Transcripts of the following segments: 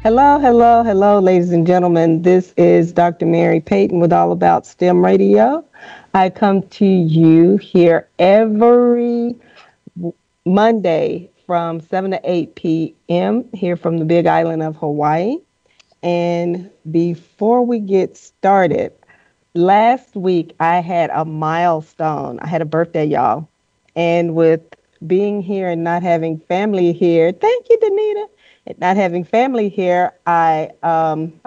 Hello, hello, hello, ladies and gentlemen. This is Dr. Mary Payton with All About STEM Radio. I come to you here every Monday from 7 to 8 p.m. here from the Big Island of Hawaii. And before we get started, last week I had a milestone. I had a birthday, y'all. And with being here and not having family here, thank you, Danita. And not having family here, I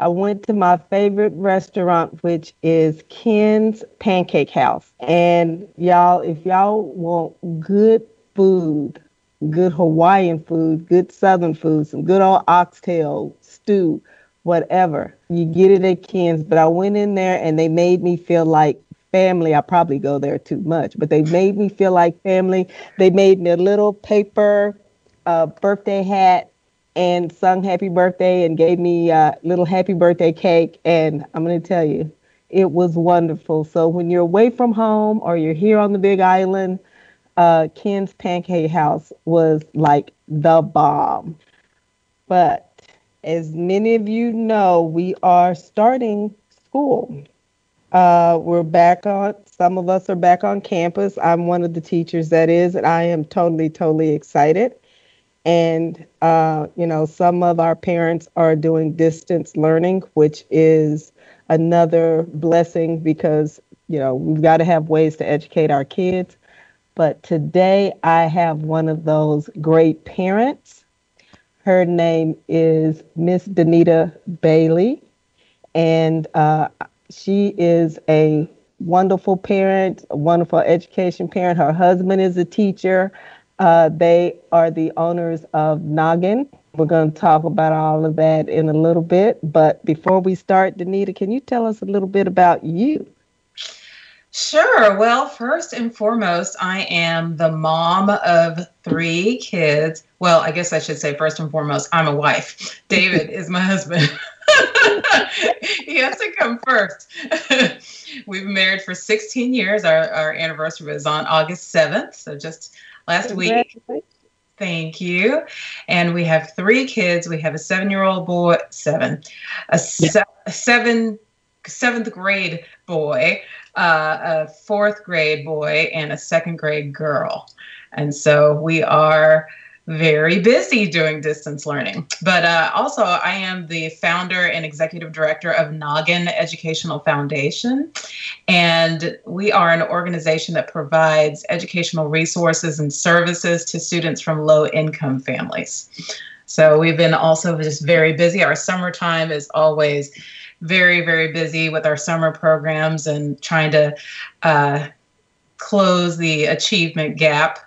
went to my favorite restaurant, which is Ken's Pancake House. And y'all, if y'all want good food, good Hawaiian food, good Southern food, some good old oxtail stew, whatever. You get it at Ken's, but I went in there and they made me feel like family. I probably go there too much, but they made me feel like family. They made me a little paper birthday hat and sung happy birthday and gave me a little happy birthday cake. And I'm going to tell you, it was wonderful. So when you're away from home or you're here on the Big Island, Ken's Pancake House was like the bomb. But as many of you know, we are starting school. Some of us are back on campus. I'm one of the teachers that is, and I am totally, totally excited. And, some of our parents are doing distance learning, which is another blessing because, we've got to have ways to educate our kids. But today I have one of those great parents. Her name is Miss Danita Bailey, and she is a wonderful parent, a wonderful education parent. Her husband is a teacher. They are the owners of Noggin. We're going to talk about all of that in a little bit. But before we start, Danita, can you tell us a little bit about you? Sure. Well, first and foremost, I am the mom of 3 kids. Well, I guess I should say first and foremost, I'm a wife. David is my husband. He has to come first. We've been married for 16 years. Our anniversary was on August 7th, so just last week. Thank you. And we have 3 kids. We have a 7-year-old boy, seventh grade boy, a 4th grade boy, and a 2nd grade girl. And so we are very busy doing distance learning. But also, I am the founder and executive director of Noggin Educational Foundation. And we are an organization that provides educational resources and services to students from low-income families. So we've been also just very busy. Our summertime is always very, very busy with our summer programs and trying to close the achievement gap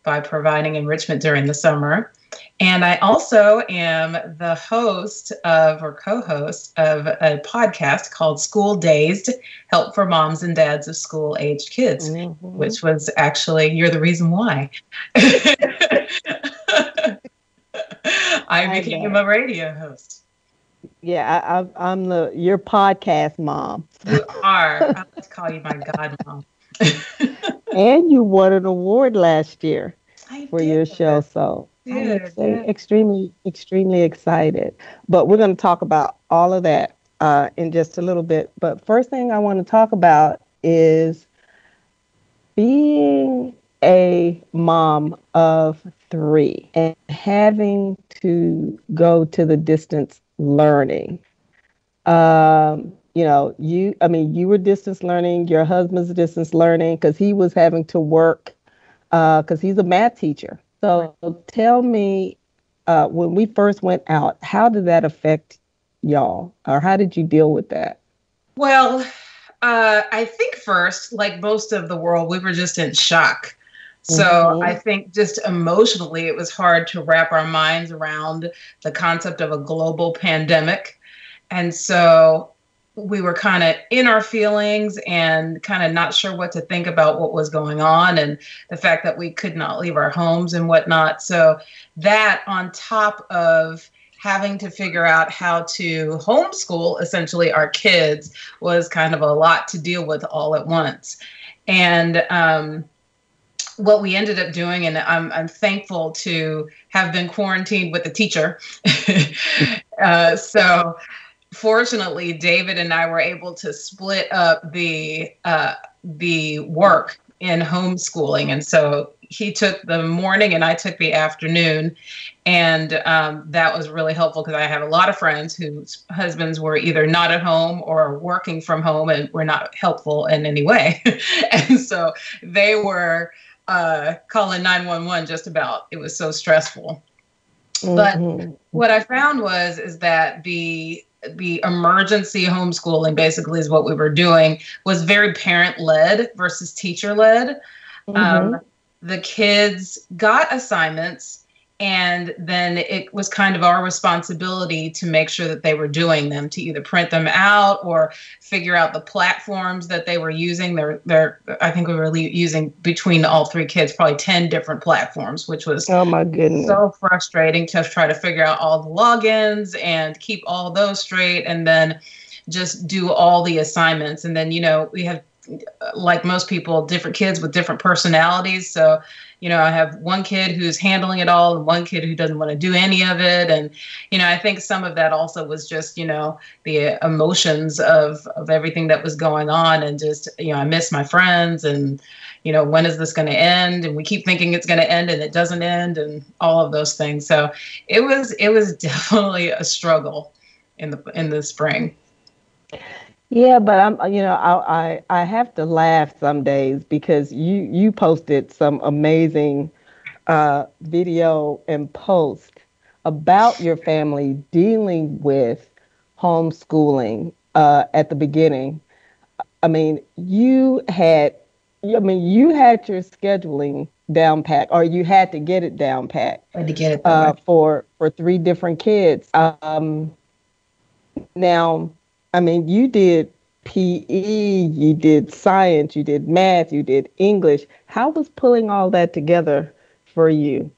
by providing enrichment during the summer. And I also am the host or co-host of a podcast called School Dazed, Help for Moms and Dads of School-Aged Kids, which was actually, you're the reason why. I became a radio host. Yeah, I'm your podcast mom. You are. I like to call you my godmom. And you won an award last year for your show, so I'm extremely, extremely excited. But we're going to talk about all of that in just a little bit. But first thing I want to talk about is being a mom of 3 and having to go to the distance learning. You were distance learning, your husband's distance learning because he was having to work because he's a math teacher. So tell me, when we first went out, how did that affect y'all, or how did you deal with that? Well, I think first, like most of the world, we were just in shock. So I think just emotionally, it was hard to wrap our minds around the concept of a global pandemic. And so we were kind of in our feelings and kind of not sure what to think about what was going on and the fact that we could not leave our homes and whatnot. So that on top of having to figure out how to homeschool essentially our kids was kind of a lot to deal with all at once. And what we ended up doing, and I'm thankful to have been quarantined with a teacher, So fortunately, David and I were able to split up the work in homeschooling, and so he took the morning and I took the afternoon, and that was really helpful because I have a lot of friends whose husbands were either not at home or working from home and were not helpful in any way, and so they were calling 911 just about. It was so stressful. But what I found is that the emergency homeschooling basically is what we were doing was very parent led versus teacher led. The kids got assignments, and then it was kind of our responsibility to make sure that they were doing them, to either print them out or figure out the platforms that they were using. I think we were using, between all three kids, probably 10 different platforms, which was oh my goodness, so frustrating to try to figure out all the logins and keep all of those straight, and then just do all the assignments. And then, we have, like most people, different kids with different personalities. So, I have one kid who's handling it all and one kid who doesn't want to do any of it. And, I think some of that also was just, the emotions of everything that was going on. And just, I miss my friends, and, when is this going to end? And we keep thinking it's going to end and it doesn't end, and all of those things. So it was definitely a struggle in the spring. Yeah, but I have to laugh some days because you posted some amazing video and post about your family dealing with homeschooling at the beginning. I mean, you had your scheduling down pat, or you had to get it down pat. I had to get it for 3 different kids. Now, I mean, you did PE, you did science, you did math, you did English. How was pulling all that together for you?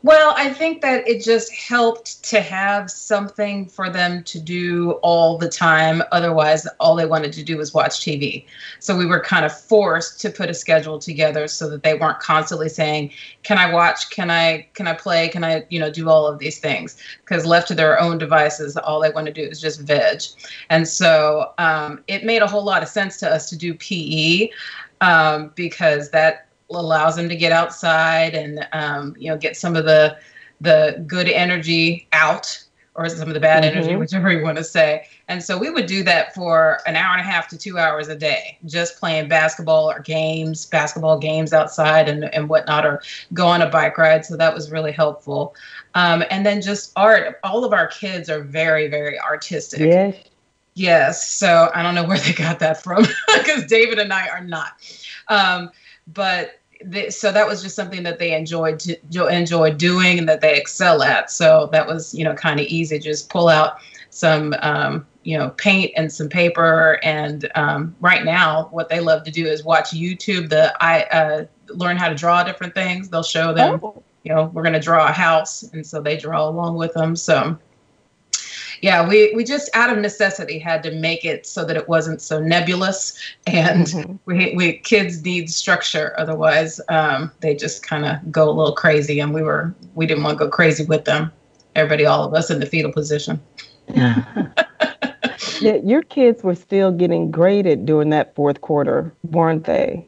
Well, I think that it just helped to have something for them to do all the time. Otherwise, all they wanted to do was watch TV. So we were kind of forced to put a schedule together so that they weren't constantly saying, can I watch? Can I play? Can I, do all of these things? Because left to their own devices, all they want to do is just veg. And so it made a whole lot of sense to us to do PE because that allows them to get outside and get some of the good energy out, or some of the bad energy, whichever you want to say. And so we would do that for an hour and a half to 2 hours a day, just playing basketball games outside and whatnot, or go on a bike ride. So that was really helpful. And then just art. All of our kids are very, very artistic. Yes. So I don't know where they got that from because David and I are not. So that was just something that they enjoyed doing and that they excel at. So that was, kind of easy. Just pull out some, paint and some paper. And right now, what they love to do is watch YouTube. Learn how to draw different things. They'll show them, we're going to draw a house. And so they draw along with them. So yeah, we just out of necessity had to make it so that it wasn't so nebulous, and we kids need structure. Otherwise, they just kind of go a little crazy, and we didn't want to go crazy with them. Everybody, all of us in the fetal position. Yeah, your kids were still getting graded during that fourth quarter, weren't they?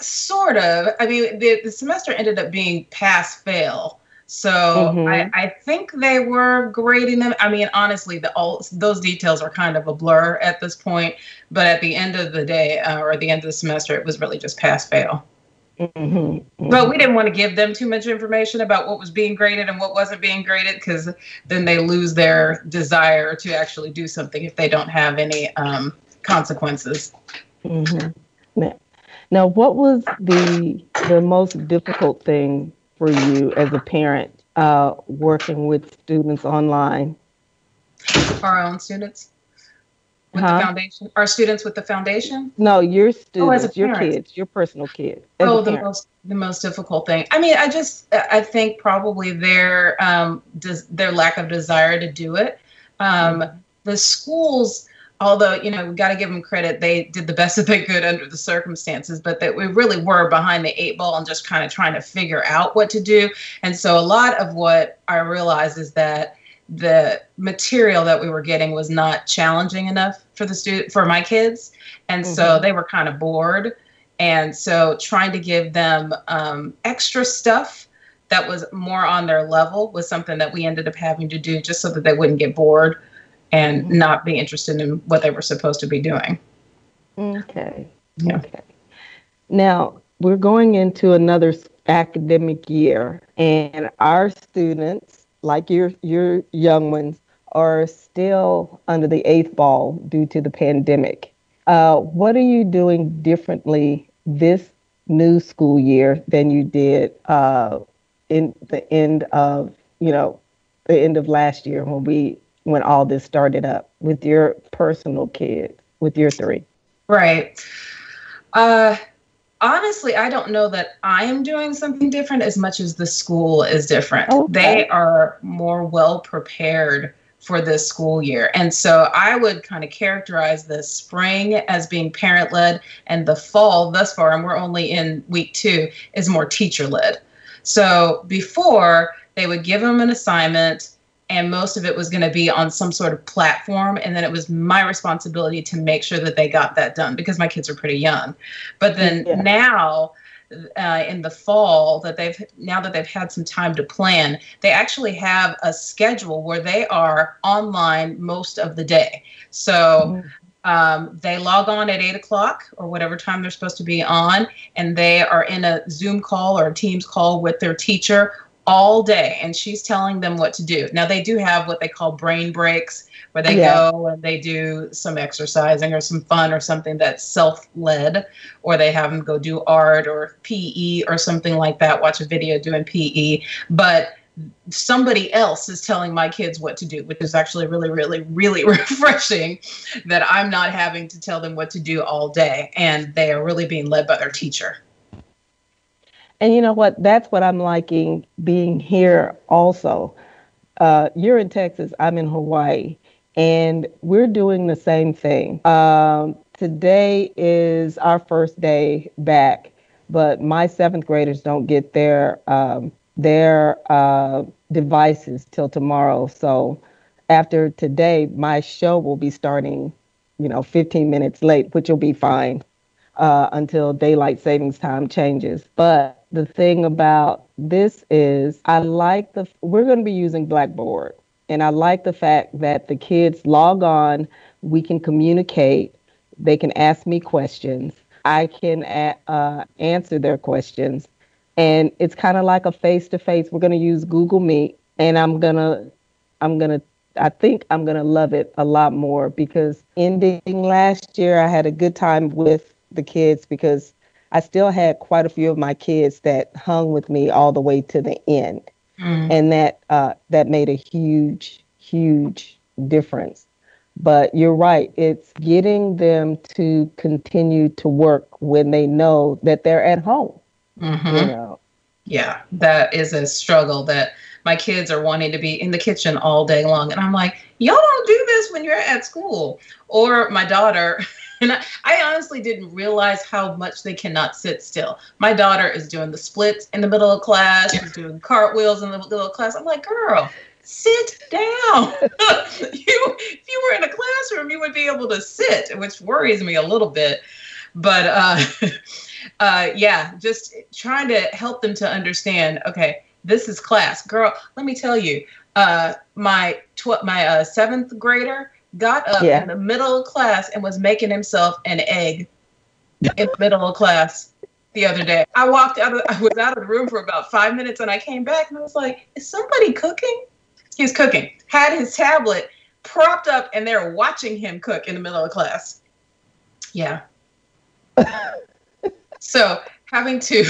Sort of. I mean, the semester ended up being pass-fail. So I think they were grading them. I mean, honestly, those details are kind of a blur at this point. But at the end of the day, or at the end of the semester, it was really just pass-fail. But we didn't want to give them too much information about what was being graded and what wasn't being graded, because then they lose their desire to actually do something if they don't have any consequences. Now, what was the most difficult thing for you as a parent working with students online? Our own students with the foundation? Our students with the foundation? No, your students, your kids, your personal kids. The most difficult thing. I mean, I think probably their lack of desire to do it. The schools although, you know, we got to give them credit. They did the best that they could under the circumstances, but that we really were behind the eight ball and just kind of trying to figure out what to do. And so a lot of what I realized is that the material that we were getting was not challenging enough for my kids. And so they were kind of bored. And so trying to give them extra stuff that was more on their level was something that we ended up having to do just so that they wouldn't get bored and not be interested in what they were supposed to be doing. Okay. Yeah. Okay. Now, we're going into another academic year, and our students, like your young ones, are still under the eighth ball due to the pandemic. What are you doing differently this new school year than you did in the end of, the end of last year when all this started up with your personal kids, with your three? Right. Honestly, I don't know that I am doing something different as much as the school is different. Okay. They are more well prepared for this school year. And so I would kind of characterize the spring as being parent-led, and the fall thus far, and we're only in week 2, is more teacher-led. So before, they would give them an assignment, and most of it was going to be on some sort of platform. And then it was my responsibility to make sure that they got that done because my kids are pretty young. But then now in the fall, now that they've had some time to plan, they actually have a schedule where they are online most of the day. So they log on at 8:00 or whatever time they're supposed to be on, and they are in a Zoom call or a Teams call with their teacher all day, and she's telling them what to do. Now, they do have what they call brain breaks, where they go and they do some exercising or some fun or something that's self-led, or they have them go do art or PE or something like that, watch a video doing PE. But somebody else is telling my kids what to do, which is actually really, really, really refreshing, that I'm not having to tell them what to do all day, and they are really being led by their teacher. And you know what? That's what I'm liking being here also. You're in Texas, I'm in Hawaii, and we're doing the same thing. Today is our first day back, but my 7th graders don't get their devices till tomorrow. So after today, my show will be starting, 15 minutes late, which will be fine until daylight savings time changes. But the thing about this is we're going to be using Blackboard. And I like the fact that the kids log on, we can communicate, they can ask me questions, I can answer their questions. And it's kind of like a face-to-face. We're going to use Google Meet, and I think I'm going to love it a lot more, because ending last year, I had a good time with the kids because I still had quite a few of my kids that hung with me all the way to the end. And that made a huge, huge difference. But you're right. It's getting them to continue to work when they know that they're at home. Yeah, that is a struggle that my kids are wanting to be in the kitchen all day long. And I'm like, y'all don't do this when you're at school. Or my daughter, and I honestly didn't realize how much they cannot sit still. My daughter is doing the splits in the middle of class. She's doing cartwheels in the middle of class. I'm like, girl, sit down. If you were in a classroom, you would be able to sit, which worries me a little bit. But just trying to help them to understand, okay, this is class. Girl, let me tell you, my 7th grader got up in the middle of class and was making himself an egg in the middle of class the other day. I was out of the room for about 5 minutes, and I came back and I was like, is somebody cooking? He was cooking, had his tablet propped up, and they're watching him cook in the middle of class. Yeah. So having to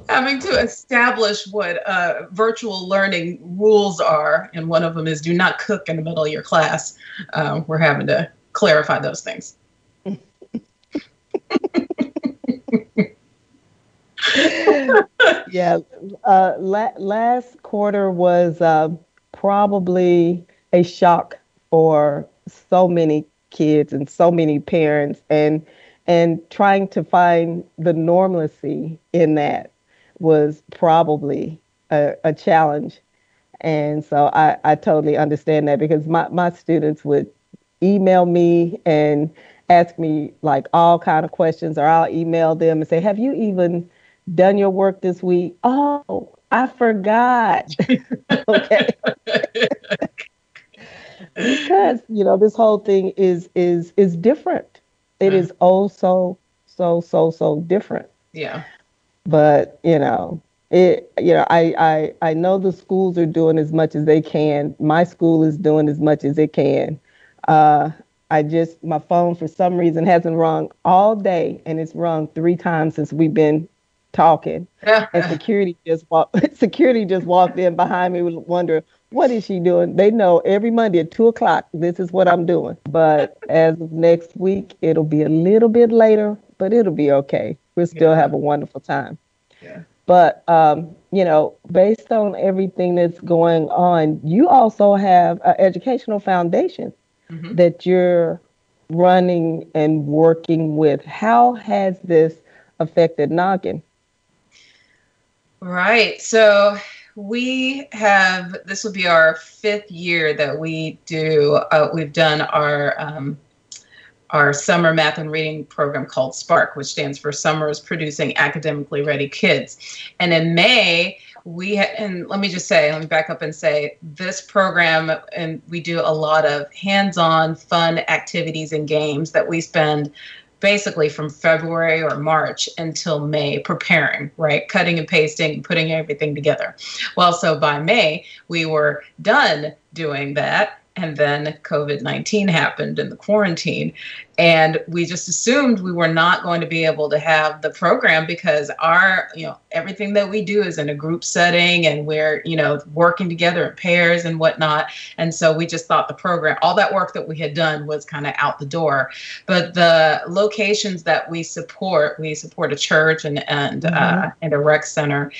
establish what virtual learning rules are, and one of them is do not cook in the middle of your class. We're having to clarify those things. Last quarter was probably a shock for so many kids and so many parents, and trying to find the normalcy in that was probably a challenge. And so I totally understand that, because my students would email me and ask me like all kind of questions, or I'll email them and say, have you even done your work this week? Oh, I forgot. Okay. Because, this whole thing is different. It is oh so different. Yeah. But, I know the schools are doing as much as they can. My school is doing as much as it can. Uh, my phone for some reason hasn't rung all day, and it's rung 3 times since we've been talking. And security just walked in behind me, was wondering, what is she doing? They know every Monday at 2 o'clock, this is what I'm doing. But as of next week, it'll be a little bit later, but it'll be okay. We'll still have a wonderful time. Yeah. But, based on everything that's going on, you also have an educational foundation that you're running and working with. How has this affected Noggin? Right. So this will be our 5th year that we've done our summer math and reading program called SPARK, which stands for Summers Producing Academically Ready Kids. And in May, and let me back up and say this program, and we do a lot of hands-on fun activities and games that we spend basically from February or March until May preparing, right? Cutting and pasting, putting everything together. Well, so by May, we were done doing that. And then COVID-19 happened in the quarantine. And we just assumed we were not going to be able to have the program because everything that we do is in a group setting, and we're, working together in pairs and whatnot. And so we just thought the program, all that work that we had done was kind of out the door. But the locations that we support a church and a rec center.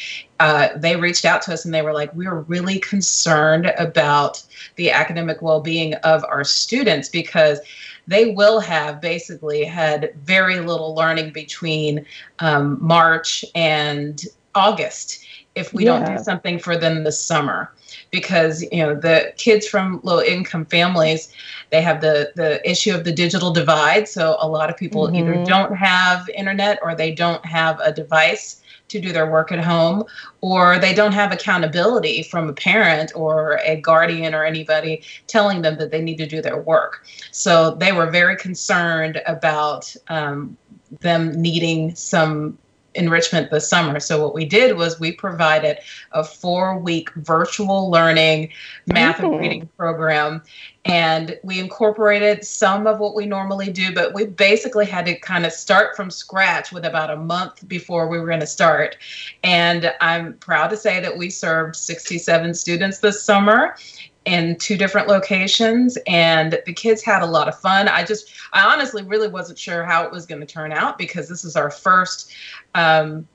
They reached out to us and they were like, we were really concerned about the academic well-being of our students, because they will have basically had very little learning between March and August if we don't do something for them this summer. Because, the kids from low-income families, they have the issue of the digital divide. So a lot of people either don't have internet, or they don't have a device to do their work at home, or they don't have accountability from a parent or a guardian or anybody telling them that they need to do their work. So they were very concerned about them needing some enrichment this summer. So what we did was we provided a 4-week virtual learning math and reading program, and we incorporated some of what we normally do, but we basically had to kind of start from scratch with about a month before we were going to start. And I'm proud to say that we served 67 students this summer in 2 different locations, and the kids had a lot of fun. I honestly really wasn't sure how it was going to turn out, because this is our first run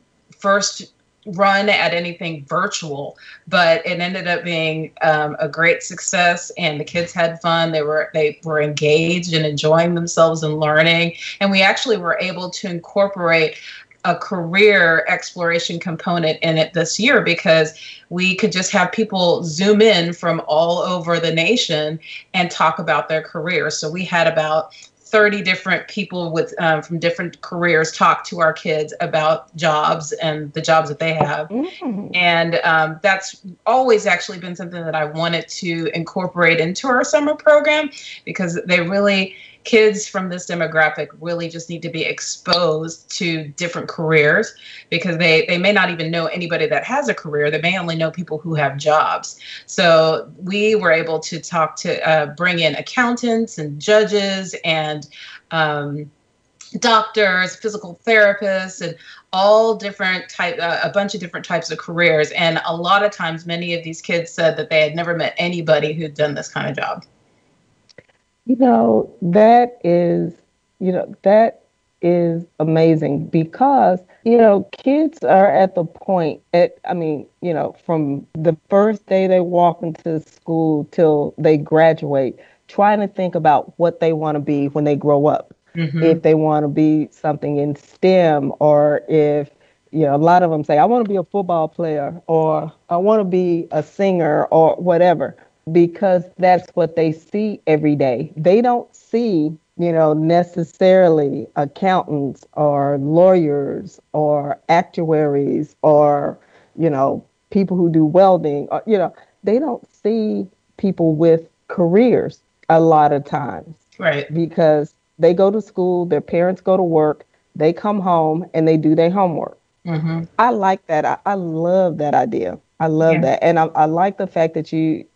at anything virtual, but it ended up being a great success, and the kids had fun. They were engaged and enjoying themselves and learning, and we actually were able to incorporate a career exploration component in it this year, because we could just have people Zoom in from all over the nation and talk about their careers. So we had about 30 different people from different careers talk to our kids about jobs and the jobs that they have. And that's always actually been something that I wanted to incorporate into our summer program, because kids from this demographic really just need to be exposed to different careers, because they may not even know anybody that has a career. They may only know people who have jobs. So we were able to bring in accountants and judges and doctors, physical therapists, and all different a bunch of different types of careers. And a lot of times, many of these kids said that they had never met anybody who'd done this kind of job. That is amazing, because, kids are at the point from the first day they walk into school till they graduate, trying to think about what they want to be when they grow up. Mm-hmm. If they want to be something in STEM, or if, a lot of them say, I want to be a football player, or I want to be a singer, or whatever, because that's what they see every day. They don't see, necessarily accountants or lawyers or actuaries or, people who do welding, or, they don't see people with careers a lot of times, Right. because they go to school, their parents go to work, they come home and they do their homework. Mm-hmm. I like that. I love that idea. I love Yeah. that. And I like the fact that you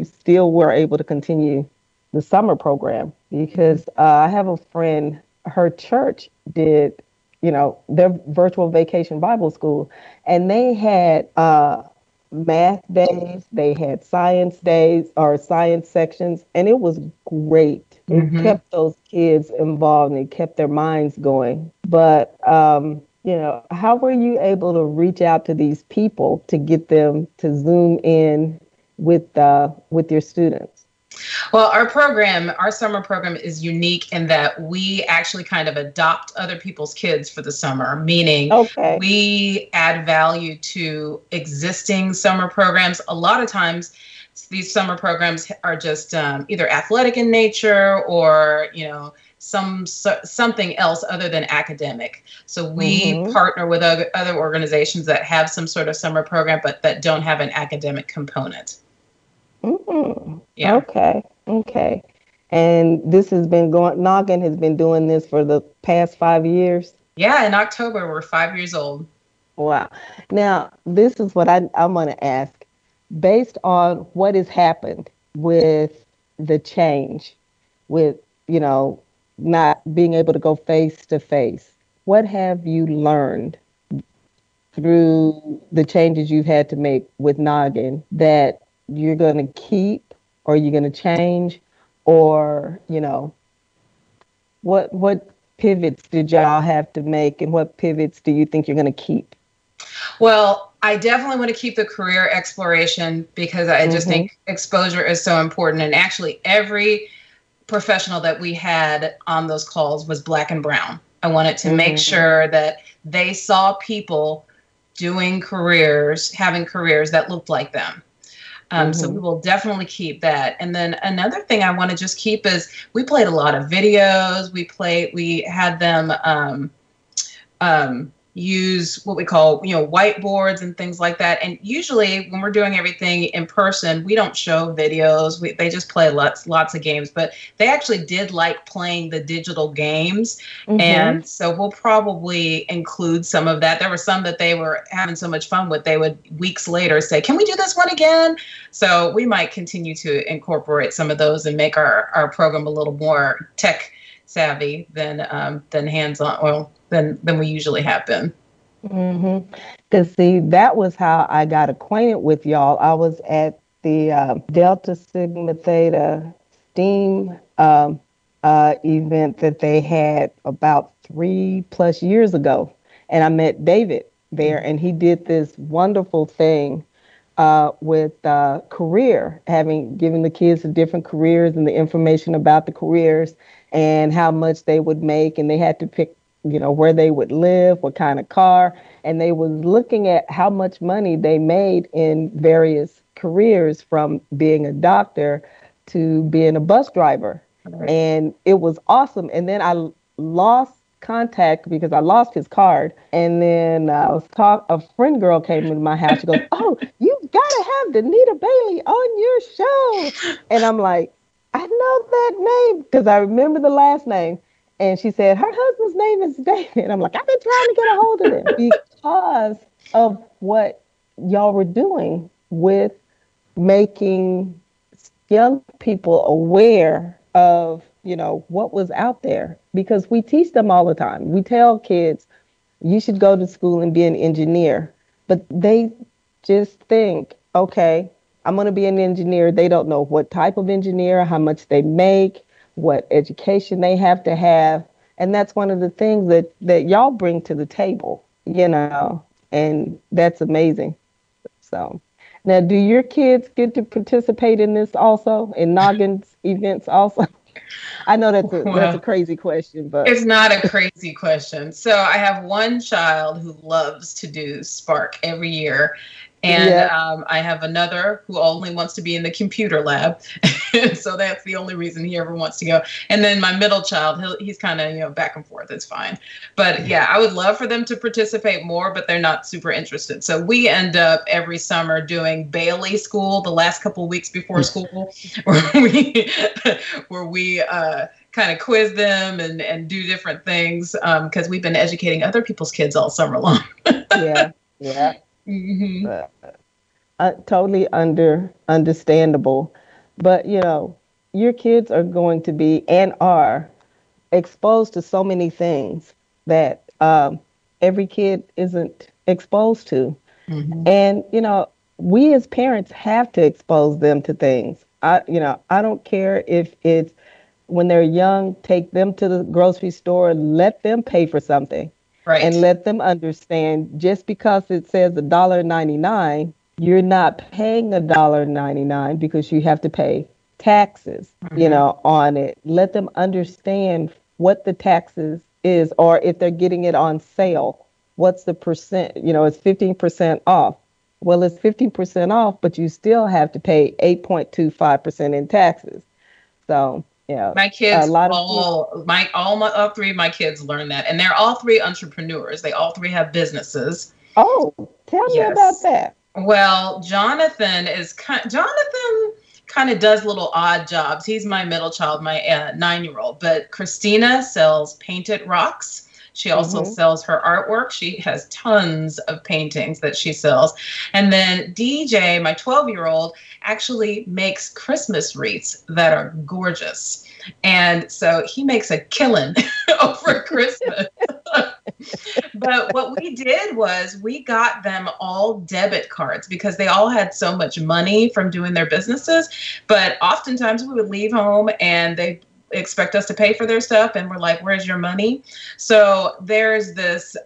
still were able to continue the summer program, because I have a friend, her church did, their virtual vacation Bible school, and they had math days, they had science days or science sections, and it was great. It Mm-hmm. kept those kids involved and it kept their minds going. But how were you able to reach out to these people to get them to zoom in with your students? Well, our summer program is unique in that we actually kind of adopt other people's kids for the summer, meaning Okay. we add value to existing summer programs. A lot of times, these summer programs are just either athletic in nature or, something else other than academic. So we Mm-hmm. partner with other organizations that have some sort of summer program, but that don't have an academic component. Mm-hmm. Yeah. Okay. Okay. And this has been going, Noggin has been doing this for the past 5 years. Yeah, in October, we're 5 years old. Wow. Now, this is what I'm going to ask. Based on what has happened with the change, with, not being able to go face to face, what have you learned through the changes you've had to make with Noggin that you're going to keep, or you're going to change, or, what pivots did y'all have to make, and what pivots do you think you're going to keep? Well, I definitely want to keep the career exploration because I just Mm-hmm. think exposure is so important. And actually, every professional that we had on those calls was Black and brown. I wanted to make Mm-hmm. sure that they saw people doing careers, having careers that looked like them. So we Mm-hmm. will definitely keep that. And then another thing I want to just keep is we played a lot of videos. We had them use what we call, whiteboards and things like that. And usually when we're doing everything in person, we don't show videos. They just play lots of games, but they actually did like playing the digital games. Mm-hmm. And so we'll probably include some of that. There were some that they were having so much fun with, they would weeks later say, can we do this one again? So we might continue to incorporate some of those and make our program a little more tech savvy than hands-on, well, than we usually have been. Mm-hmm. Because see, that was how I got acquainted with y'all. I was at the Delta Sigma Theta STEAM event that they had about 3+ years ago, and I met David there, and he did this wonderful thing with career, having given the kids the different careers and the information about the careers and how much they would make, and they had to pick, where they would live, what kind of car, and they was looking at how much money they made in various careers, from being a doctor to being a bus driver. Right. And it was awesome. And then I lost contact because I lost his card. And then a friend girl came into my house. She goes, "Oh, you gotta have Danita Bailey on your show." And I'm like, "I know that name because I remember the last name." And she said, her husband's name is David. I'm like, I've been trying to get a hold of them because of what y'all were doing with making young people aware of, what was out there. Because we teach them all the time. We tell kids, you should go to school and be an engineer. But they just think, okay, I'm going to be an engineer. They don't know what type of engineer, how much they make, what education they have to have. And that's one of the things that y'all bring to the table, and that's amazing. So, Now, do your kids get to participate in this also, in Noggin's events also? I know that's a Well, crazy question, but it's not a crazy question. So I have one child who loves to do Spark every year. And yeah. I have another who only wants to be in the computer lab. So that's the only reason he ever wants to go. And then my middle child, he's kind of, back and forth. It's fine. But yeah, I would love for them to participate more, but they're not super interested. So we end up every summer doing Bailey School the last couple of weeks before school, where we kind of quiz them and do different things because we've been educating other people's kids all summer long. Yeah, yeah. Mm-hmm. Totally understandable. But your kids are going to be and are exposed to so many things that every kid isn't exposed to. Mm-hmm. And we as parents have to expose them to things. I don't care if it's when they're young, take them to the grocery store, let them pay for something and Right. let them understand just because it says $1.99, you're not paying $1.99 because you have to pay taxes, Mm-hmm. on it. Let them understand what the taxes is, or if they're getting it on sale, what's the percent, it's 15% off. Well, it's 15% off, but you still have to pay 8.25% in taxes. So, My a kids lot of kids. all three of my kids learn that, and they're all three entrepreneurs. They all three have businesses. Oh, tell me about Yes. that. Well, Jonathan kind of does little odd jobs. He's my middle child, my 9-year-old. But Christina sells painted rocks. She also Hmm. sells her artwork. She has tons of paintings that she sells. And then DJ, my 12-year-old, actually makes Christmas wreaths that are gorgeous. And so he makes a killing over Christmas. But what we did was we got them all debit cards because they all had so much money from doing their businesses. But oftentimes we would leave home and they expect us to pay for their stuff, and we're like, where's your money? So there's this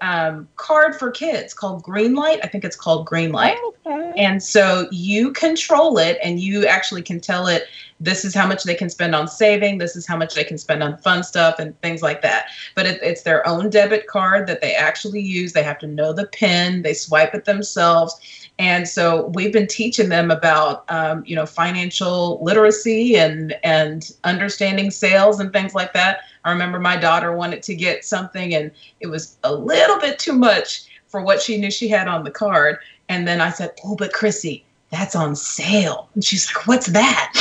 card for kids called Greenlight. I think it's called Greenlight. Okay. And so you control it, and you actually can tell it this is how much they can spend on saving, this is how much they can spend on fun stuff and things like that. But it's their own debit card that they actually use. They have to know the PIN, they swipe it themselves. And so we've been teaching them about, financial literacy and understanding sales and things like that. I remember my daughter wanted to get something, and it was a little bit too much for what she knew she had on the card. And then I said, oh, but Chrissy, that's on sale. And she's like, what's that?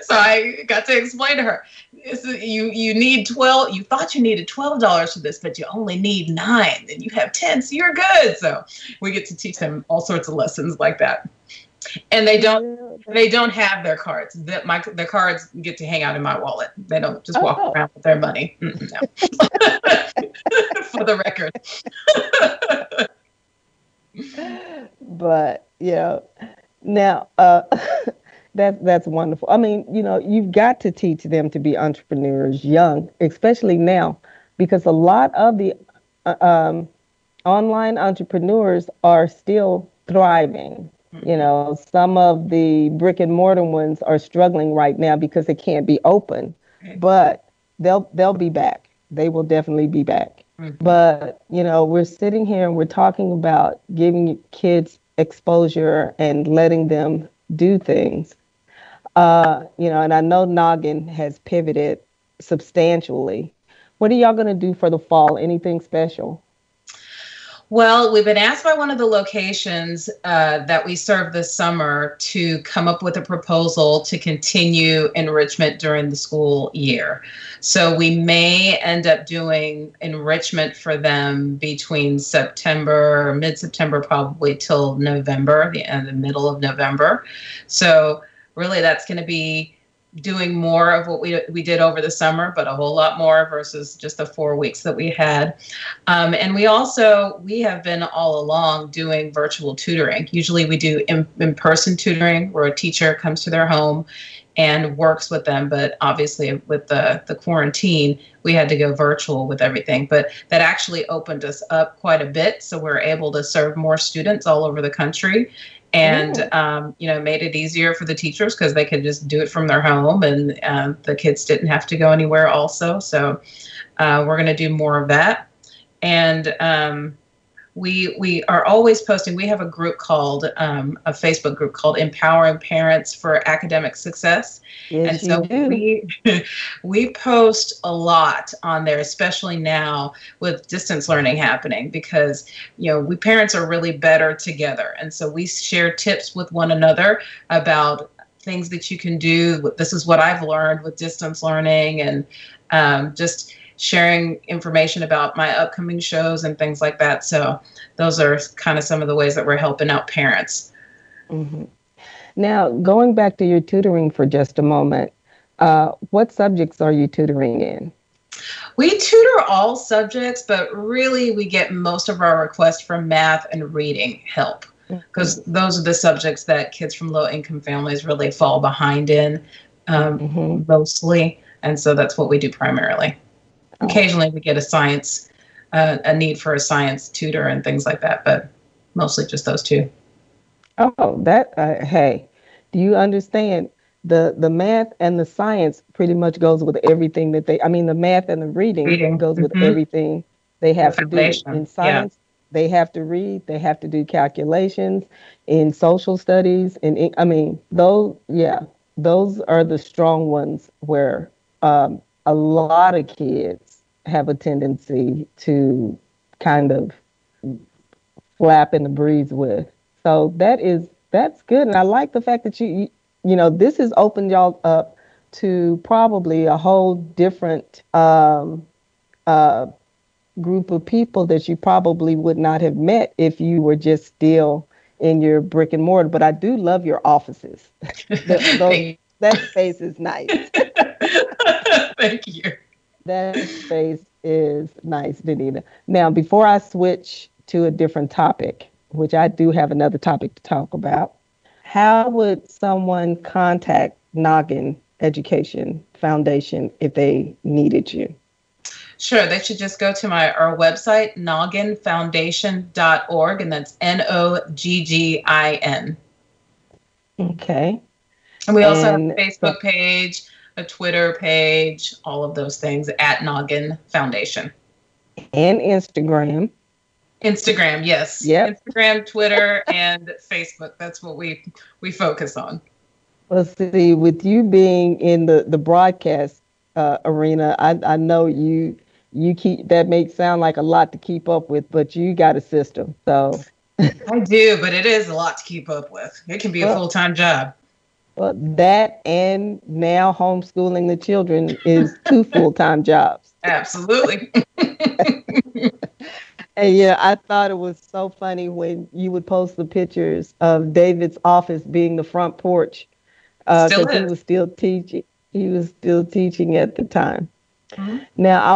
So I got to explain to her, you need 12, you thought you needed $12 for this, but you only need 9, and you have 10, so you're good. So we get to teach them all sorts of lessons like that. And they don't have their cards. Their cards get to hang out in my wallet. They don't just walk Oh, around with their money. No. For the record. but now that's wonderful. I mean, you've got to teach them to be entrepreneurs young, especially now, because a lot of the online entrepreneurs are still thriving. Some of the brick and mortar ones are struggling right now because they can't be open, but they'll be back. They will definitely be back. Mhm. But we're sitting here and we're talking about giving kids exposure and letting them do things. And I know Noggin has pivoted substantially. What are y'all gonna do for the fall? Anything special? Well, we've been asked by one of the locations that we serve this summer to come up with a proposal to continue enrichment during the school year. So we may end up doing enrichment for them between September, mid-September, probably till November, the middle of November. So really that's going to be doing more of what we did over the summer, but a whole lot more versus just the 4 weeks that we had. And we have been all along doing virtual tutoring. Usually we do in-person tutoring where a teacher comes to their home and works with them. But obviously with the quarantine, we had to go virtual with everything. But that actually opened us up quite a bit. So we're able to serve more students all over the country. And, made it easier for the teachers because they could just do it from their home, and the kids didn't have to go anywhere also. So we're going to do more of that. And we are always posting. We have a group called, a Facebook group called Empowering Parents for Academic Success. Yes, and so we post a lot on there, especially now with distance learning happening, because, we parents are really better together. And so we share tips with one another about things that you can do. This is what I've learned with distance learning, and just sharing information about my upcoming shows and things like that. So those are kind of some of the ways that we're helping out parents. Mm-hmm. Now, going back to your tutoring for just a moment, what subjects are you tutoring in? We tutor all subjects, but really we get most of our requests from math and reading help, because those are the subjects that kids from low-income families really fall behind in, mostly. And so that's what we do primarily. Occasionally we get a need for a science tutor and things like that, but mostly just those two. Oh, hey, do you understand? The math and the science pretty much goes with everything the math and the reading goes with everything they have to do. In science, they have to read, they have to do calculations. In social studies, those are the strong ones where a lot of kids have a tendency to kind of flap in the breeze with. So that's good. And I like the fact that this has opened y'all up to probably a whole different group of people that you probably would not have met if you were just still in your brick and mortar. But I do love your offices. That space is nice. Thank you. That space is nice, Danita. Now, before I switch to a different topic, which I do have another topic to talk about, how would someone contact Noggin Education Foundation if they needed you? Sure. They should just go to our website, nogginfoundation.org, and that's NOGGIN. Okay. And we also have a Facebook page, a Twitter page, all of those things at Noggin Foundation. And Instagram. Instagram, yes. Yep. Instagram, Twitter, and Facebook. That's what we focus on. Well, see, with you being in the broadcast arena, I know you keep, that may sound like a lot to keep up with, but you got a system. So I do, but it is a lot to keep up with. It can be a full-time job. Well, that and now homeschooling the children is 2 full-time jobs. Absolutely. And yeah, I thought it was so funny when you would post the pictures of David's office being the front porch, because he was still teaching. He was still teaching at the time. Mm-hmm. Now, I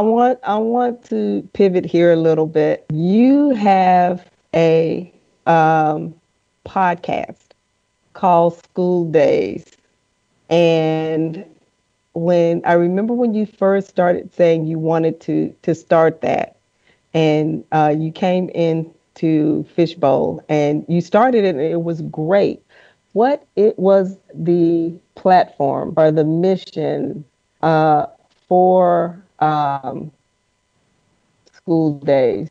want to pivot here a little bit. You have a podcast called School Days, and when you first started saying you wanted to start that, and you came into Fishbowl and you started it, and it was great. What it was the platform or the mission for School Days?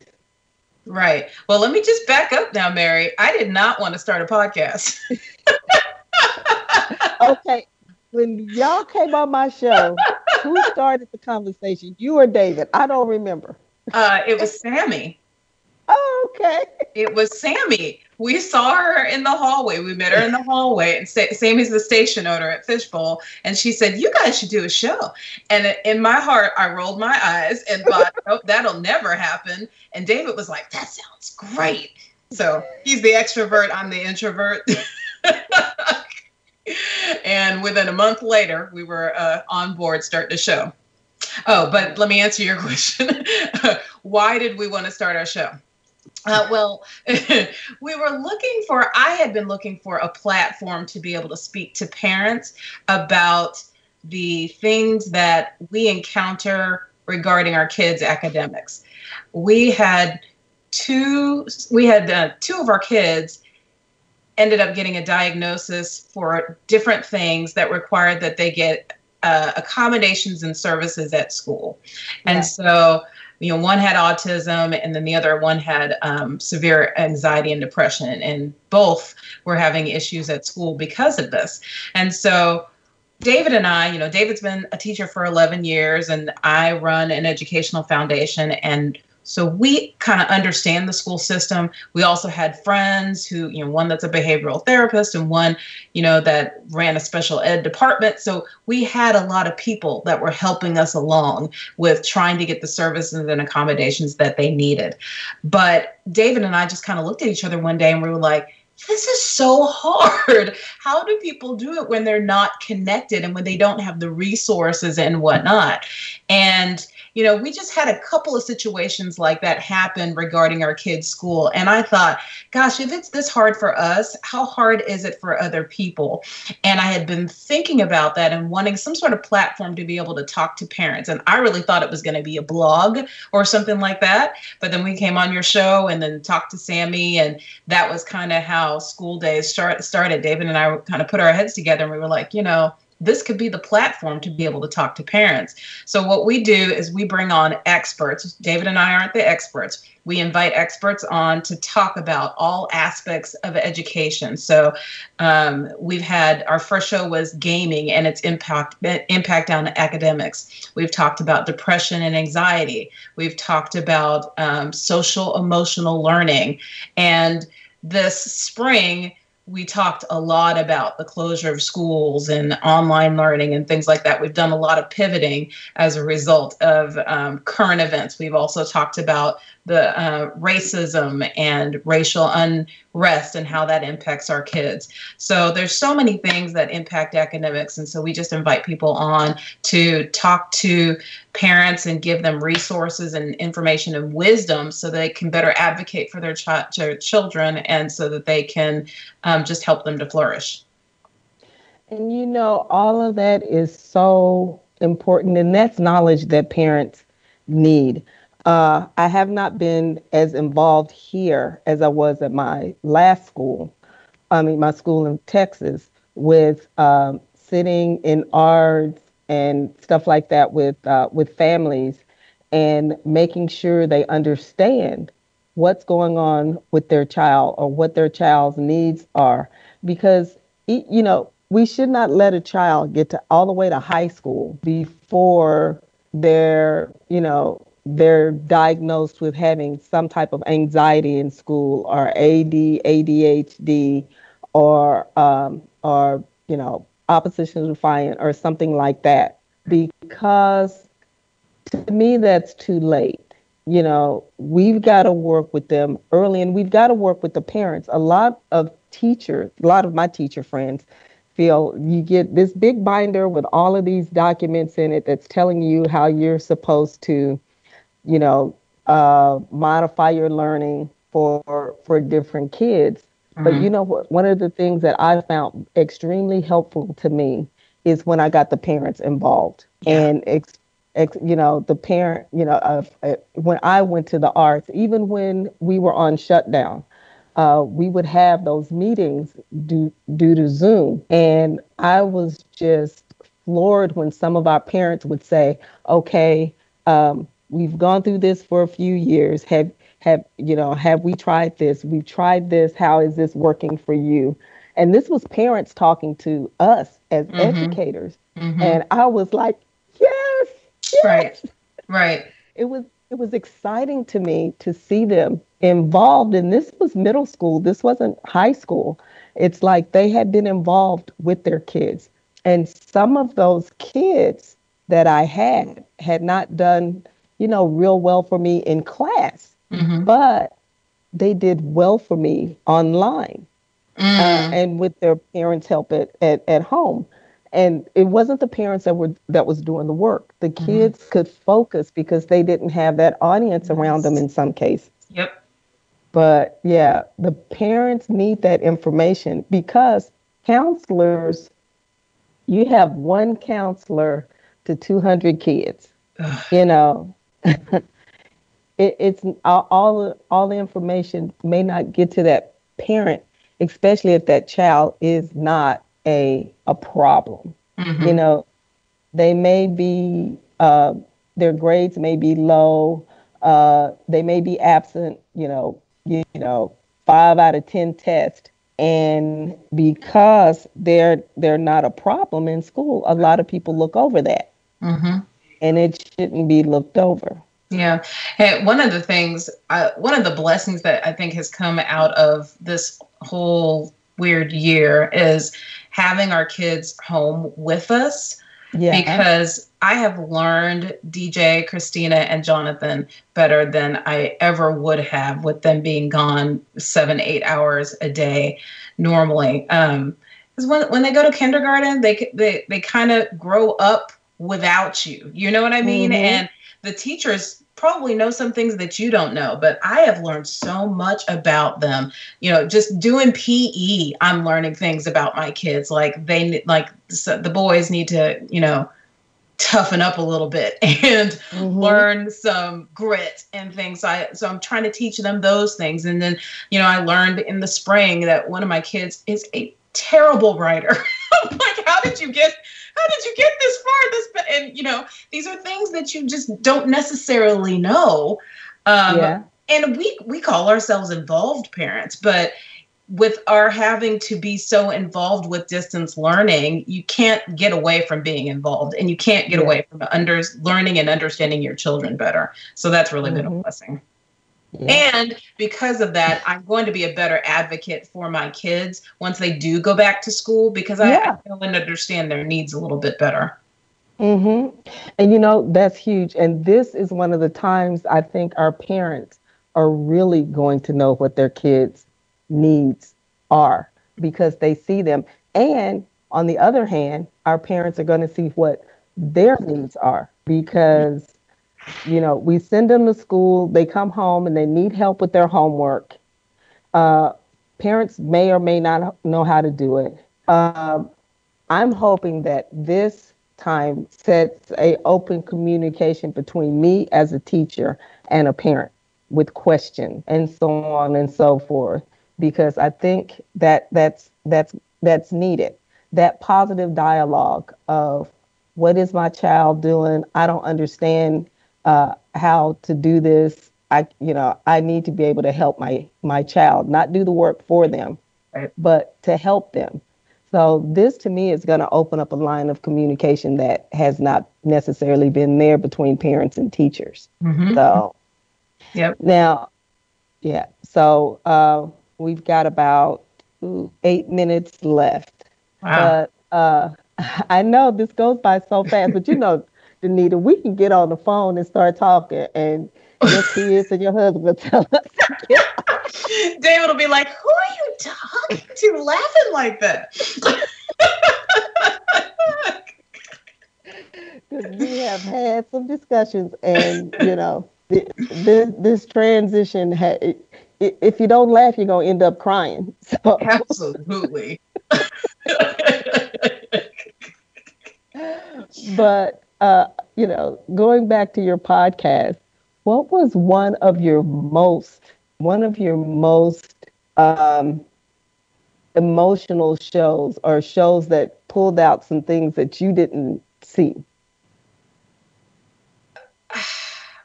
Right. Well, let me just back up now, Mary. I did not want to start a podcast. Okay. When y'all came on my show, who started the conversation? You or David? I don't remember. It was Sammy. Oh, okay. It was Sammy. We saw her in the hallway. We met her in the hallway, and Sammy's the station owner at Fishbowl. And she said, "You guys should do a show." And in my heart, I rolled my eyes and thought, "Nope, that'll never happen." And David was like, "That sounds great." So he's the extrovert. I'm the introvert. And within a month later, we were on board starting the show. Oh, but let me answer your question. Why did we want to start our show? Well, I had been looking for a platform to be able to speak to parents about the things that we encounter regarding our kids' academics. We had two of our kids ended up getting a diagnosis for different things that required that they get accommodations and services at school. And Yeah. so, one had autism and then the other one had severe anxiety and depression. And both were having issues at school because of this. And so, David and I, David's been a teacher for 11 years and I run an educational foundation. And so we kind of understand the school system. We also had friends who, one that's a behavioral therapist and one, that ran a special ed department. So we had a lot of people that were helping us along with trying to get the services and accommodations that they needed. But David and I just kind of looked at each other one day and we were like, this is so hard. How do people do it when they're not connected and when they don't have the resources and whatnot? And we just had a couple of situations like that happen regarding our kids' school. And I thought, gosh, if it's this hard for us, how hard is it for other people? And I had been thinking about that and wanting some sort of platform to be able to talk to parents. And I really thought it was going to be a blog or something like that. But then we came on your show and then talked to Sammy. And that was kind of how school days started. David and I kind of put our heads together and we were like, this could be the platform to be able to talk to parents. So what we do is we bring on experts. David and I aren't the experts. We invite experts on to talk about all aspects of education. So we've had, our first show was gaming and its impact on academics. We've talked about depression and anxiety. We've talked about social emotional learning. And this spring, we talked a lot about the closure of schools and online learning and things like that. We've done a lot of pivoting as a result of current events. We've also talked about the racism and racial unrest and how that impacts our kids. So there's so many things that impact academics. And so we just invite people on to talk to parents and give them resources and information and wisdom so they can better advocate for their children and so that they can just help them to flourish. And all of that is so important, and that's knowledge that parents need. I have not been as involved here as I was at my last school. I mean, my school in Texas, with sitting in ARDs and stuff like that with families and making sure they understand what's going on with their child or what their child's needs are. Because, we should not let a child get to all the way to high school before they're diagnosed with having some type of anxiety in school or ADHD or opposition defiant or something like that. Because to me, that's too late. We've got to work with them early, and we've got to work with the parents. A lot of my teacher friends feel you get this big binder with all of these documents in it that's telling you how you're supposed to, modify your learning for different kids. Mm-hmm. But one of the things that I found extremely helpful to me is when I got the parents involved. Yeah. And the parent, when I went to the arts, even when we were on shutdown, we would have those meetings due to Zoom. And I was just floored when some of our parents would say, okay, we've gone through this for a few years. Have we tried this? We've tried this. How is this working for you? And this was parents talking to us as mm-hmm. educators. Mm-hmm. And I was like, yes. Right. It was exciting to me to see them involved. And this was middle school. This wasn't high school. It's like they had been involved with their kids. And some of those kids that I had not done, real well for me in class, mm-hmm. but they did well for me online and with their parents' help at home. And it wasn't the parents that was doing the work. The kids mm-hmm. could focus because they didn't have that audience around them in some cases. Yep. But yeah, the parents need that information because counselors, you have one counselor to 200 kids. Ugh. You know, it's all the information may not get to that parent, especially if that child is not a problem. You Mm-hmm. know, they may be their grades may be low. They may be absent. You know, 5 out of 10 tests, and because they're not a problem in school, a lot of people look over that, Mm-hmm. and it shouldn't be looked over. Yeah. Hey, one of the blessings that I think has come out of this whole weird year is having our kids home with us, Yeah. because I have learned DJ, Christina, and Jonathan better than I ever would have with them being gone 7, 8 hours a day normally. Because when they go to kindergarten, they kind of grow up without you. You know what I mean? Mm-hmm. And the teachers probably know some things that you don't know, but I have learned so much about them. Just doing PE, I'm learning things about my kids. Like the boys need to, toughen up a little bit and Mm-hmm. learn some grit and things. So I'm trying to teach them those things. And then, I learned in the spring that one of my kids is a terrible writer. I'm like, how did you get this far? These are things that you just don't necessarily know. Yeah. And we call ourselves involved parents, but with our having to be so involved with distance learning, you can't get away from being involved, and you can't get Yeah. away from learning and understanding your children better. So that's really been a Mm-hmm. blessing. Yeah. And because of that, I'm going to be a better advocate for my kids once they do go back to school, because I Yeah. know and understand their needs a little bit better. Mm-hmm. And that's huge. And this is one of the times I think our parents are really going to know what their kids' needs are because they see them. And on the other hand, our parents are going to see what their needs are because, we send them to school, they come home and they need help with their homework. Uh, Parents may or may not know how to do it. I'm hoping that this time sets a open communication between me as a teacher and a parent with questions and so on and so forth, because I think that's needed. That positive dialogue of what is my child doing? I don't understand how to do this. I need to be able to help my child, not do the work for them, Right. but to help them. So this to me is going to open up a line of communication that has not necessarily been there between parents and teachers. Mm-hmm. So Yep. now, yeah. So we've got about 8 minutes left, Wow. but I know this goes by so fast. But Danita, we can get on the phone and start talking, and your kids and your husband will tell us. David will be like, "Who are you talking to, laughing like that?" Because we have had some discussions, and this transition. If you don't laugh, you're gonna end up crying. So, Absolutely. but going back to your podcast, what was one of your most emotional shows, or shows that pulled out some things that you didn't see?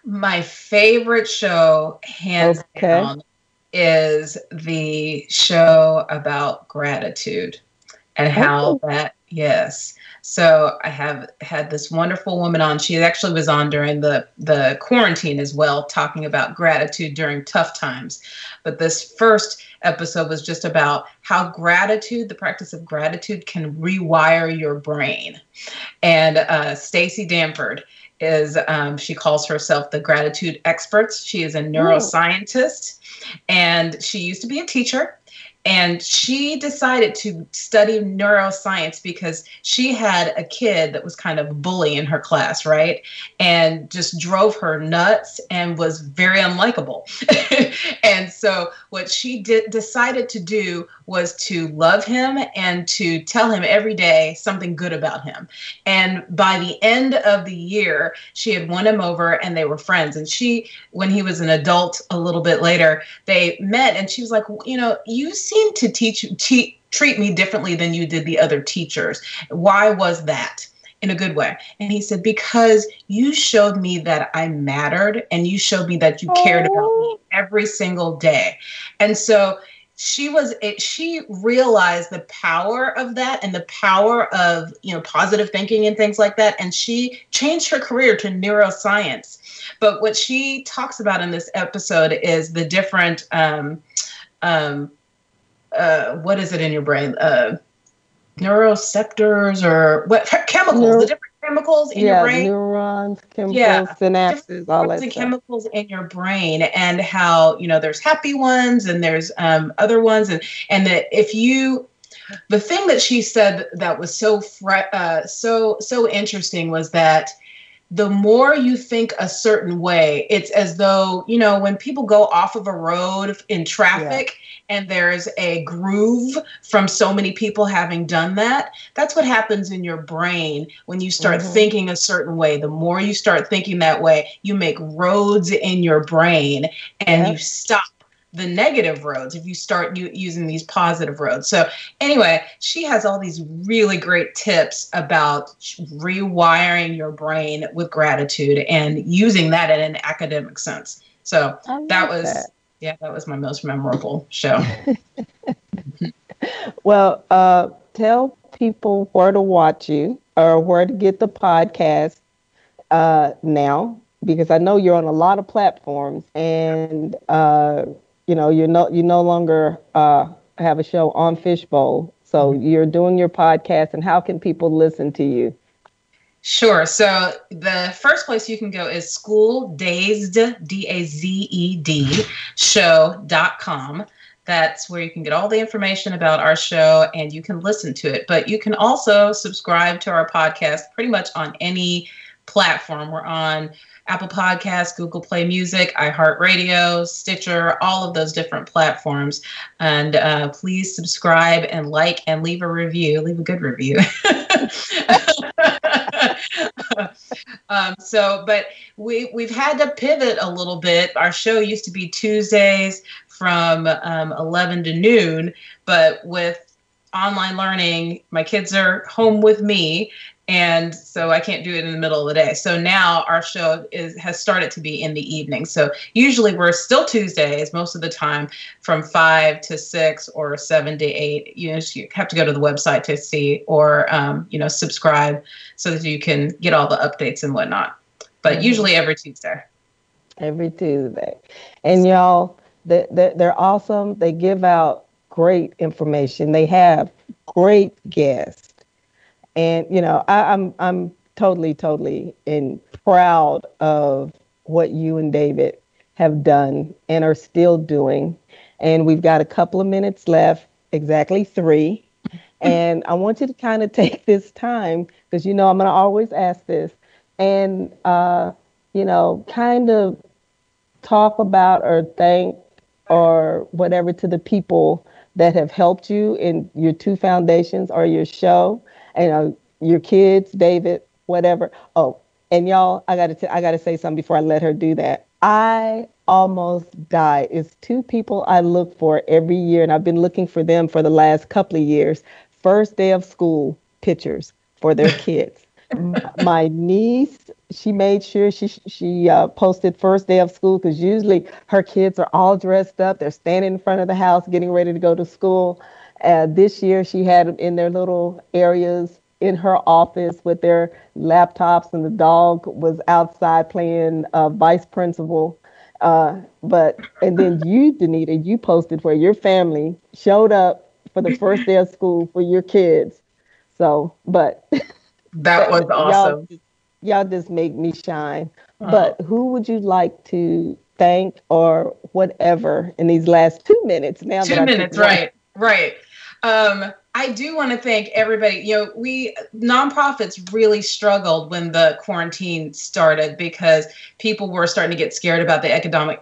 My favorite show, hands Okay. down, is the show about gratitude and how Oh. yes. So I have had this wonderful woman on. She actually was on during the quarantine as well, talking about gratitude during tough times. But this first episode was just about how the practice of gratitude, can rewire your brain. And Stacey Danford is, she calls herself the gratitude expert. She is a Ooh. neuroscientist, and she used to be a teacher. And she decided to study neuroscience because she had a kid that was kind of a bully in her class, right? And just drove her nuts and was very unlikable. And so what she decided to do was to love him and to tell him every day something good about him. And by the end of the year, she had won him over and they were friends. And when he was an adult a little bit later, they met and she was like, you seem to treat me differently than you did the other teachers. Why was that? In a good way. And he said, because you showed me that I mattered and you showed me that you cared about me every single day. And so she realized the power of that and the power of, positive thinking and things like that. And she changed her career to neuroscience. But what she talks about in this episode is the different, what is it in your brain? Neuroceptors or what chemicals, the different chemicals in your brain. Neurons, chemicals, synapses, all that stuff. Chemicals in your brain, and how, there's happy ones and there's other ones. And that the thing that she said that was so interesting was that the more you think a certain way, it's as though, when people go off of a road in traffic and there's a groove from so many people having done that, that's what happens in your brain when you start thinking a certain way. The more you start thinking that way, you make roads in your brain and you stop the negative roads if you start using these positive roads. So anyway, she has all these really great tips about rewiring your brain with gratitude and using that in an academic sense. So that was my most memorable show. Well, tell people where to watch you or where to get the podcast now, because I know you're on a lot of platforms and you no longer have a show on Fishbowl. So you're doing your podcast, and how can people listen to you? Sure. So the first place you can go is schooldazed, DAZED, show.com. That's where you can get all the information about our show and you can listen to it. But you can also subscribe to our podcast pretty much on any platform. We're on Apple Podcasts, Google Play Music, iHeartRadio, Stitcher, all of those different platforms. And please subscribe and like and leave a review. Leave a good review. But we've had to pivot a little bit. Our show used to be Tuesdays from 11 to noon, but with online learning, my kids are home with me, and so I can't do it in the middle of the day. So now our show has started to be in the evening. So usually we're still Tuesdays most of the time from 5 to 6 or 7 to 8. You have to go to the website to see or subscribe so that you can get all the updates and whatnot. But usually every Tuesday. Every Tuesday. And y'all, they're awesome. They give out great information. They have great guests. And, I'm totally proud of what you and David have done and are still doing. And we've got a couple of minutes left, exactly 3. And I want you to kind of take this time, because, I'm going to always ask this, and, kind of talk about or thank or whatever to the people that have helped you in your 2 foundations or your show. And your kids, David, whatever. Oh, and y'all, I gotta say something before I let her do that. I almost died. It's 2 people I look for every year, and I've been looking for them for the last couple of years. First day of school pictures for their kids. My niece, she made sure she posted first day of school, because usually her kids are all dressed up. They're standing in front of the house getting ready to go to school. This year she had them in their little areas in her office with their laptops, and the dog was outside playing vice principal. And then you, Danita, you posted where your family showed up for the first day of school for your kids. So, but that was awesome. Y'all just make me shine. But who would you like to thank or whatever in these last 2 minutes? Now 2 minutes, right? Right. I do want to thank everybody. We nonprofits really struggled when the quarantine started because people were starting to get scared about the economic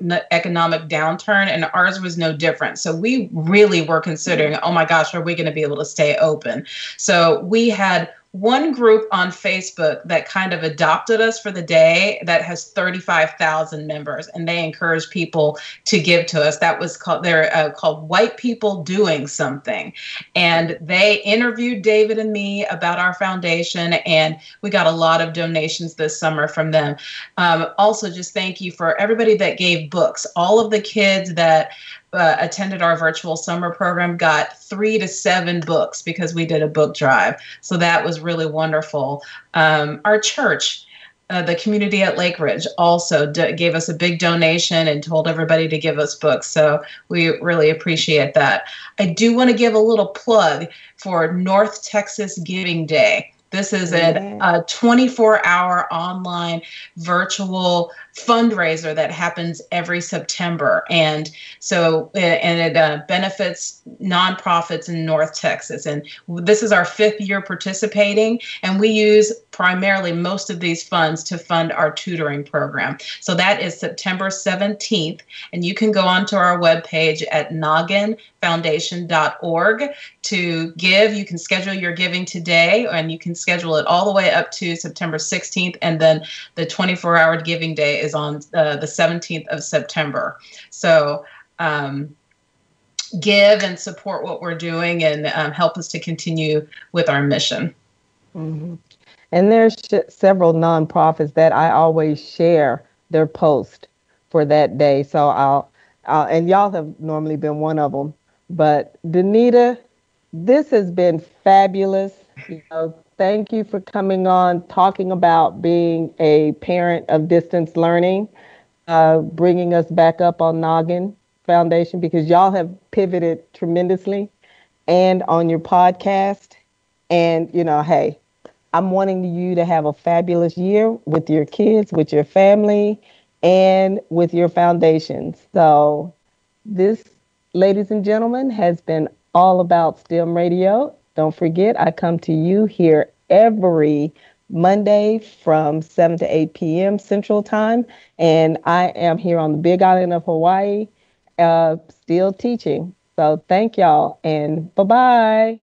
downturn, and ours was no different. So we really were considering, oh my gosh, are we going to be able to stay open? So we had one group on Facebook that kind of adopted us for the day that has 35,000 members, and they encourage people to give to us. That was called White People Doing Something. And they interviewed David and me about our foundation, and we got a lot of donations this summer from them. Also, just thank you for everybody that gave books. All of the kids that attended our virtual summer program got 3 to 7 books because we did a book drive. So that was really wonderful. Our church, the community at Lake Ridge, also gave us a big donation and told everybody to give us books. So we really appreciate that. I do want to give a little plug for North Texas Giving Day. This is a 24-hour online virtual fundraiser that happens every September. And so, it benefits nonprofits in North Texas. And this is our 5th year participating, and we use primarily most of these funds to fund our tutoring program. So that is September 17th. And you can go onto our webpage at nogginfoundation.org to give. You can schedule your giving today, and you can schedule it all the way up to September 16th. And then the 24-hour giving day is on the 17th of September. So give and support what we're doing, and help us to continue with our mission. Mm-hmm. And there's several nonprofits that I always share their post for that day. So I'll and y'all have normally been one of them. But Danita, this has been fabulous. Thank you for coming on, talking about being a parent of distance learning, bringing us back up on Noggin Foundation, because y'all have pivoted tremendously, and on your podcast. And, hey, I'm wanting you to have a fabulous year with your kids, with your family, and with your foundation. So this, ladies and gentlemen, has been all about STEM Radio. Don't forget, I come to you here every Monday from 7 to 8 p.m. Central Time. And I am here on the Big Island of Hawaii, still teaching. So thank y'all, and bye-bye.